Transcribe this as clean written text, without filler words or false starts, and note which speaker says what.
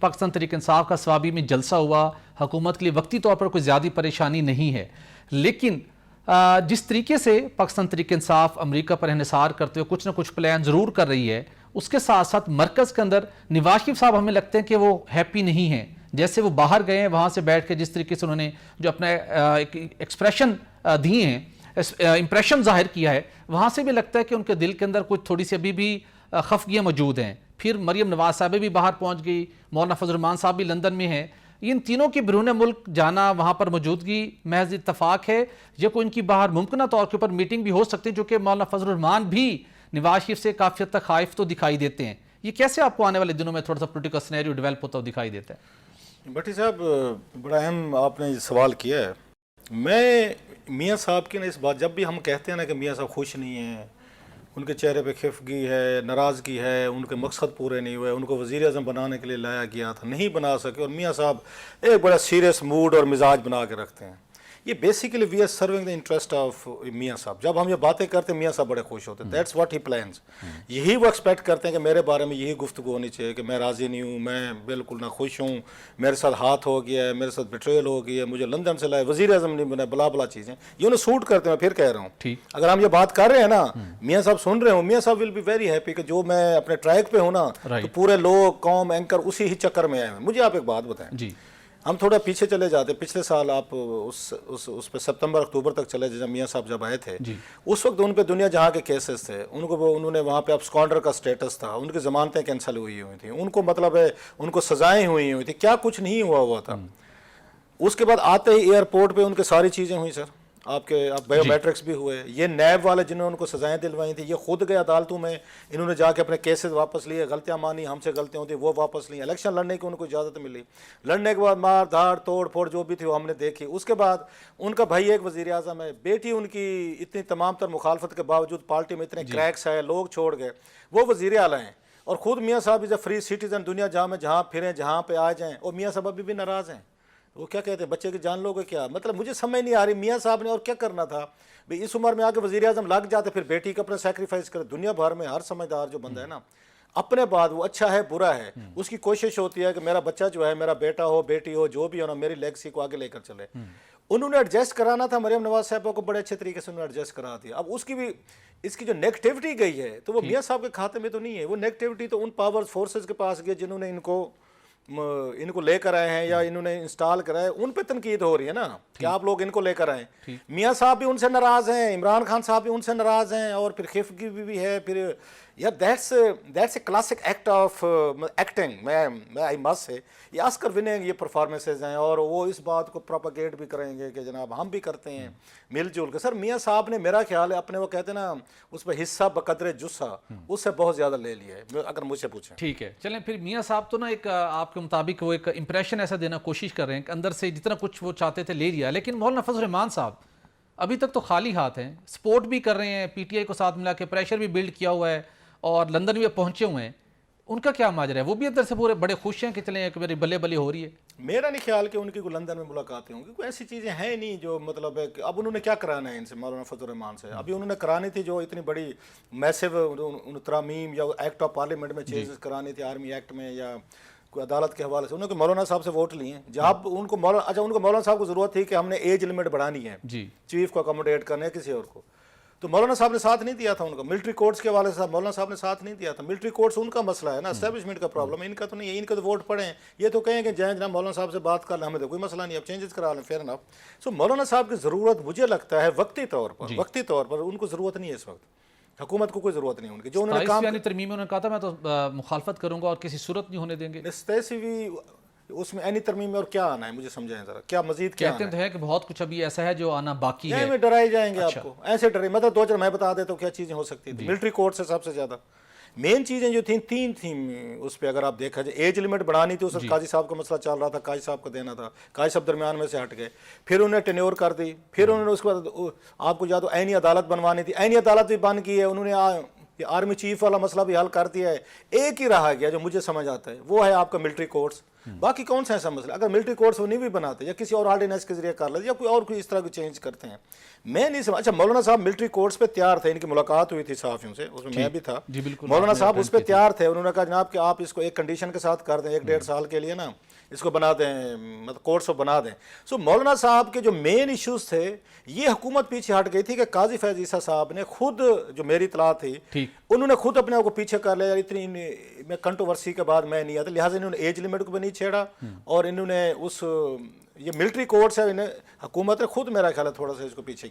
Speaker 1: پاکستان تحریک انصاف کا سوابی میں جلسہ ہوا، حکومت کے لیے وقتی طور پر کوئی زیادہ پریشانی نہیں ہے، لیکن جس طریقے سے پاکستان تحریک انصاف امریکہ پر انحصار کرتے ہوئے کچھ نہ کچھ پلان ضرور کر رہی ہے، اس کے ساتھ ساتھ مرکز کے اندر نواز شریف صاحب ہمیں لگتے ہیں کہ وہ ہیپی نہیں ہیں. جیسے وہ باہر گئے ہیں وہاں سے بیٹھ کے جس طریقے سے انہوں نے جو اپنا ایکسپریشن دیے ہیں، امپریشن ظاہر کیا ہے، وہاں سے بھی لگتا ہے کہ ان کے دل کے اندر کچھ تھوڑی سی ابھی بھی خفگیاں موجود ہیں. پھر مریم نواز صاحب بھی باہر پہنچ گئی، مولانا فضل الرحمان صاحب بھی لندن میں ہیں. ان تینوں کی بیرون ملک جانا، وہاں پر موجودگی محض اتفاق ہے یا کوئی ان کی باہر ممکنہ طور کے اوپر میٹنگ بھی ہو سکتی ہے، جو کہ مولانا فضل الرحمان بھی نواز شریف سے کافی حد تک خائف تو دکھائی دیتے ہیں. یہ کیسے آپ کو آنے والے دنوں میں تھوڑا سا پولیٹیکل سینیریو ڈیولپ ہوتا ہوا دکھائی دیتا ہے؟
Speaker 2: بھٹی صاحب بڑا اہم آپ نے سوال کیا ہے. میں میاں صاحب کی نا اس بات، جب بھی ہم کہتے ہیں نا کہ میاں صاحب خوش نہیں ہیں، ان کے چہرے پہ خفگی ہے، ناراضگی ہے، ان کے مقصد پورے نہیں ہوئے، ان کو وزیر اعظم بنانے کے لیے لایا گیا تھا، نہیں بنا سکے، اور میاں صاحب ایک بڑا سیریس موڈ اور مزاج بنا کے رکھتے ہیں. یہ basically we are serving the interest of میاں صاحب. جب ہم یہ باتیں کرتے ہیں میاں صاحب بڑے خوش ہوتے ہیں. That's what he plans. یہی وہ ایکسپیکٹ کرتے ہیں کہ میرے بارے میں یہی گفتگو ہونی چاہیے کہ میں راضی نہیں ہوں، میں بالکل نہ خوش ہوں، میرے ساتھ ہاتھ ہو گیا ہے، میرے ساتھ بیٹریل ہو گئی ہے، مجھے لندن سے لائے، وزیر اعظم نہیں بنا، بلا بلا چیزیں یہ انہیں سوٹ کرتے ہیں. میں پھر کہہ رہا ہوں اگر ہم یہ بات کر رہے ہیں نا، میاں صاحب سن رہے ہوں، میاں صاحب ول بی ویری ہیپی کہ جو میں اپنے ٹریک پہ ہوں نا تو پورے لوگ قوم اینکر اسی ہی چکر میں آئے ہیں. مجھے آپ ایک بات بتائیں، ہم تھوڑا پیچھے چلے جاتے، پچھلے سال آپ اس پہ ستمبر اکتوبر تک چلے جب میاں صاحب جب آئے تھے، اس وقت ان پہ دنیا جہاں کے کیسز تھے، انہوں نے وہاں پہ ابسکانڈر کا سٹیٹس تھا، ان کی ضمانتیں کینسل ہوئی تھیں، ان کو مطلب ہے ان کو سزائیں ہوئی تھیں، کیا کچھ نہیں ہوا تھا. اس کے بعد آتے ہی ایئرپورٹ پہ ان کے ساری چیزیں ہوئی سر، آپ بایو میٹرکس بھی ہوئے. یہ نیب والے جنہوں نے ان کو سزائیں دلوائی تھیں، یہ خود گئے عدالتوں میں، انہوں نے جا کے اپنے کیسز واپس لیے، غلطیاں مانی، ہم سے غلطیاں ہوتی وہ واپس لی، الیکشن لڑنے کی ان کو اجازت ملی، لڑنے کے بعد مار دھاڑ توڑ پھوڑ جو بھی تھی وہ ہم نے دیکھی. اس کے بعد ان کا بھائی ایک وزیر اعظم ہے، بیٹی ان کی اتنی تمام تر مخالفت کے باوجود پارٹی میں اتنے کریکس آئے، لوگ چھوڑ گئے، وہ وزیر اعلیٰ ہیں. اور خود میاں صاحب از اے فری سٹیزن، دنیا جہاں پھریں، جہاں پہ آ جائیں. اور میاں صاحب ابھی بھی ناراض ہیں. وہ کیا کہتے ہیں، بچے کی جان لو گے کیا؟ مطلب مجھے سمجھ نہیں آ رہی میاں صاحب نے اور کیا کرنا تھا بھئی. اس عمر میں آ کے وزیر اعظم لگ جاتے، پھر بیٹی کا اپنا سیکریفائز کرے. دنیا بھر میں ہر سمجھدار جو بندہ ہے نا، اپنے بعد وہ اچھا ہے برا ہے، اس کی کوشش ہوتی ہے کہ میرا بچہ جو ہے، میرا بیٹا ہو بیٹی ہو جو بھی ہو نا، میری لیگسی کو آگے لے کر چلے. انہوں نے ایڈجسٹ کرانا تھا مریم نواز صاحبہ کو، بڑے اچھے طریقے سے انہوں نے ایڈجسٹ کرا دیا. اب اس کی جو نیگیٹیوٹی گئی ہے تو وہ میاں صاحب کے کھاتے میں تو نہیں ہے. وہ نیگیٹیوٹی تو ان پاور فورسز کے پاس گئی جنہوں نے ان کو لے کر آئے ہیں یا انہوں نے انسٹال کرائے. ان پہ تنقید ہو رہی ہے نا کہ آپ لوگ ان کو لے کر آئیں. میاں صاحب بھی ان سے ناراض ہیں، عمران خان صاحب بھی ان سے ناراض ہیں، اور پھر خفگی بھی ہے. پھر یار that's a classic act of acting. میں آئی مسٹ سے یہ آسکر وننگ یہ پرفارمنسز ہیں، اور وہ اس بات کو پروپیگیٹ بھی کریں گے کہ جناب ہم بھی کرتے ہیں مل جل کے. سر میاں صاحب نے میرا خیال ہے اپنے وہ کہتے ہیں نا اس پہ حصہ بقدر جسہ، اس سے بہت زیادہ لے لیا ہے اگر مجھ سے پوچھیں.
Speaker 1: ٹھیک ہے چلیں پھر میاں صاحب تو نا ایک آپ کے مطابق وہ ایک امپریشن ایسا دینا کوشش کر رہے ہیں کہ اندر سے جتنا کچھ وہ چاہتے تھے لے لیا. لیکن مولانا فضل الرحمان صاحب ابھی تک تو خالی ہاتھ ہیں، سپورٹ بھی کر رہے ہیں، پی ٹی آئی کو ساتھ ملا کے پریشر بھی بلڈ کیا ہوا ہے، اور لندن بھی پہنچے ہوئے ہیں. ان کا کیا ماجرا ہے؟ وہ بھی اندر سے پورے بڑے خوش ہیں کہ چلیں ایک میری بلے بلے ہو رہی ہے.
Speaker 2: میرا نہیں خیال کہ ان کی کوئی لندن میں ملاقاتیں ہوں گی، کوئی ایسی چیزیں ہیں نہیں جو مطلب ہے کہ اب انہوں نے کیا کرانا ہے ان سے، مولانا فضل الرحمان سے. ابھی انہوں نے کرانی تھی جو اتنی بڑی میسو ترامیم یا ایکٹ آف پارلیمنٹ میں چینجز کرانی تھی، آرمی ایکٹ میں یا کوئی عدالت کے حوالے سے. انہوں نے مولانا صاحب سے ووٹ لیے ہیں. جب ان کو مولانا صاحب کو ضرورت تھی کہ ہم نے ایج لمٹ بڑھانی ہے چیف کو اکوموڈیٹ کرنے کسی اور کو، تو مولانا صاحب نے ساتھ نہیں دیا تھا. ان کا ملٹری کورٹس کے حوالے سے مولانا صاحب نے ساتھ نہیں دیا تھا. ملٹری کورٹس ان کا مسئلہ ہے نا، اسٹیبلشمنٹ کا پرابلم ہے، ان کا تو نہیں ہے. ان کا تو ووٹ پڑے ہیں، یہ تو کہیں کہ جناب مولانا صاحب سے بات کر لیں، ہمیں تو کوئی مسئلہ نہیں، اب چینجز کرا لیں، فیئر انف. سو مولانا صاحب کی ضرورت مجھے لگتا ہے وقتی طور پر ان کو ضرورت نہیں ہے اس وقت. حکومت کو کوئی ضرورت نہیں ان کی. جو انہوں نے کام
Speaker 1: ترمیم میں کہا تھا میں تو مخالفت کروں گا اور کسی صورت نہیں ہونے دیں گے.
Speaker 2: اس میں اینی ترمیم میں اور کیا آنا ہے مجھے سمجھائیں ذرا، کیا مزید کیا
Speaker 1: کہتے ہیں کہ بہت کچھ ابھی ایسا ہے جو آنا باقی ہے.
Speaker 2: میں ڈرائے جائیں گے آپ کو، ایسے ڈرے مطلب دو چار میں بتا دیتا ہوں کیا چیزیں ہو سکتی تھیں. ملٹری کورٹ سے سب سے زیادہ مین چیزیں جو تھیں تین تھیں اس پہ. اگر آپ دیکھا جائے ایج لمٹ بڑھانی تھی، اس وقت قاضی صاحب کا مسئلہ چل رہا تھا، قاضی صاحب کو دینا تھا، قاضی صاحب درمیان میں سے ہٹ گئے. پھر انہوں نے ٹینیور کر دی. پھر انہوں نے اس کے بعد آپ کو یا تو عینی عدالت بنوانی تھی، عینی عدالت بھی بن کی ہے. انہوں نے یہ آرمی چیف والا مسئلہ بھی حل کر دیا ہے. ایک ہی رہا گیا جو مجھے سمجھ آتا ہے وہ ہے آپ کا ملٹری کورٹس. باقی کون سا ایسا مسئلہ اگر ملٹری کورٹس وہ نہیں بھی بناتے یا کسی اور آرڈیننس کے ذریعے کر لیتے یا کوئی اس طرح کی چینج کرتے ہیں, میں نہیں سمجھ. اچھا مولانا صاحب ملٹری کورٹس پہ تیار تھے, ان کی ملقات ہوئی تھی صحافیوں سے, اس میں میں بھی تھا.
Speaker 1: جی بالکل,
Speaker 2: مولانا صاحب اس پہ تیار تھے, انہوں نے کہا جناب کہ آپ اس کو ایک کنڈیشن کے ساتھ کر دیں 1-1.5 سال کے لیے نا, اس کو بنا دیں, مطلب کورٹس کو بنا دیں. سو مولانا صاحب کے جو مین ایشوز تھے یہ حکومت پیچھے ہٹ گئی تھی کہ قاضی فیض عیسیٰ صاحب نے خود, جو میری اطلاع تھی انہوں نے خود اپنے آپ کو پیچھے کر لیا, اتنی میں کنٹروورسی کے بعد میں نہیں آتا, لہٰذا انہوں نے ایج لمٹ کو بھی نہیں چھیڑا اور انہوں نے یہ ملٹری کورٹس ہے حکومت نے خود میرا خیال ہے تھوڑا سا اس کو پیچھے